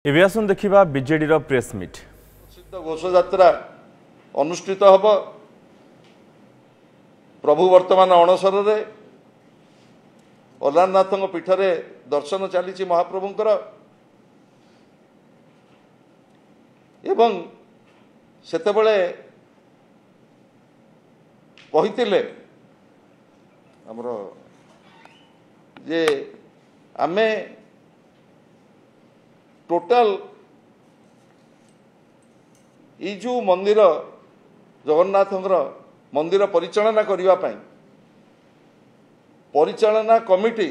एबे आसुन देखिबा बीजेडी रो press meet. प्रसिद्ध घोषयात्रा अनुष्ठित हब। प्रभु वर्तमान अणसर अलारनाथ पीठ रे दर्शन चली महाप्रभुंकर एवं सेतेबेले कहिथिले हमर जे आमे टोटाल जो मंदिर जगन्नाथ मंदिर परिचालना करने परिचालना कमिटी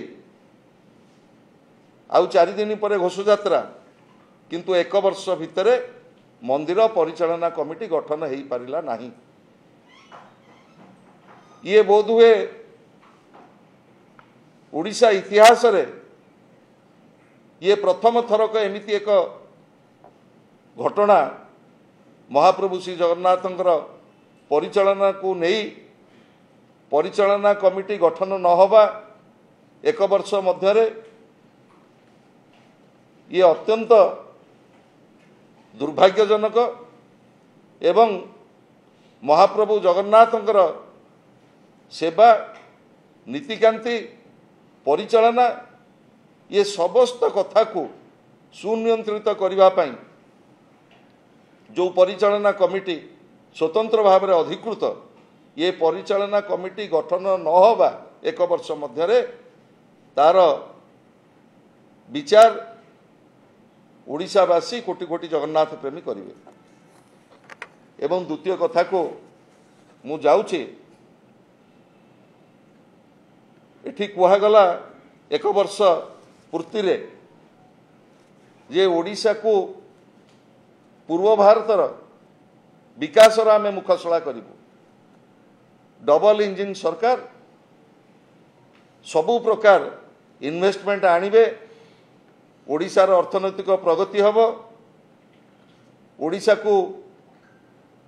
आउ 4 दिन पर घोषयात्रा किंतु 1 वर्ष भितर मंदिर परिचालना कमिटी गठन हो पारिला नहीं। ये बोध हुए ओडिशा इतिहास रे ये प्रथम थरक एमिति एक घटना महाप्रभु श्री जगन्नाथ परिचालना को नहीं परिचालना कमिटी गठन न होबा 1 वर्ष मध्य ये अत्यंत दुर्भाग्यजनक एवं महाप्रभु जगन्नाथ सेवा नीतिकांति परिचालना ये समस्त कथा को सुनियंत्रित करने जो परिचालना कमिटी स्वतंत्र भाव में अधिकृत ये परिचालना कमिटी गठन न होबा 1 वर्ष मध्य तार विचार ओडिशावासी कोटि कोटि जगन्नाथ प्रेमी करेंगे। एवं द्वितीय कथा को मु जाऊँगी एठी कहगला 1 वर्ष पूर्ति रे जे ओडिशा को पूर्व भारतर विकास आम मुखसला करूँ। डबल इंजिन सरकार सबु प्रकार इन्वेस्टमेंट आनिबे ओडिशार अर्थनैतिक प्रगति हब ओडिशा को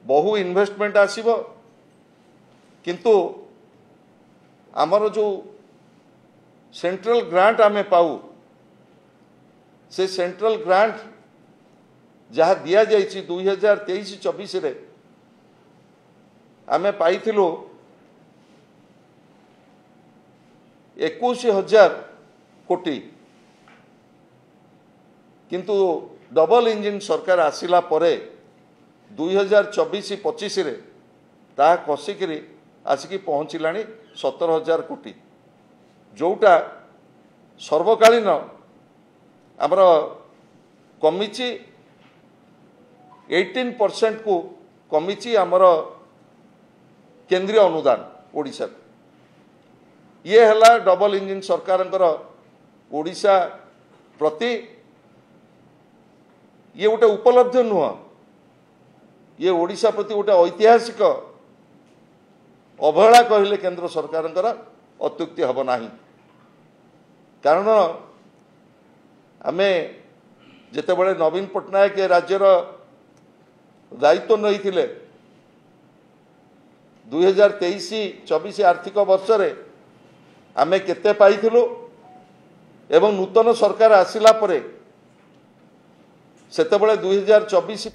बहु इन्वेस्टमेंट आसीबो किंतु आमर जो सेंट्रल ग्रांट आमे पाऊ से सेंट्रल ग्रांट जहाँ दिया जाइछि 2023-24 रे आमे पाइथिलु 21,000 कोटी किंतु डबल इंजिन सरकार आसिला परे 2024-25 रे ता कसिकरी आसिकी पहुँचलानी 17,000 कोटी जोटा सर्वकालीन आमर कमिची 18% को कमिची आमर केंद्रीय अनुदान ओडिशा ये हला डबल इंजिन सरकार ओडिशा प्रति ये गोटे उपलब्धि नुह ये ओडिशा प्रति गोटे ऐतिहासिक अवहेला कहले केंद्र सरकार अत्युक्ति हब नाही। कारण आमे जेतेबेले नवीन पट्टनायक राज्यर दायित्व नहीं 2023-24 आर्थिक वर्ष रे आमे केते पाइथिलु एवं नूतन सरकार आसिला परे सेतेबेले 2024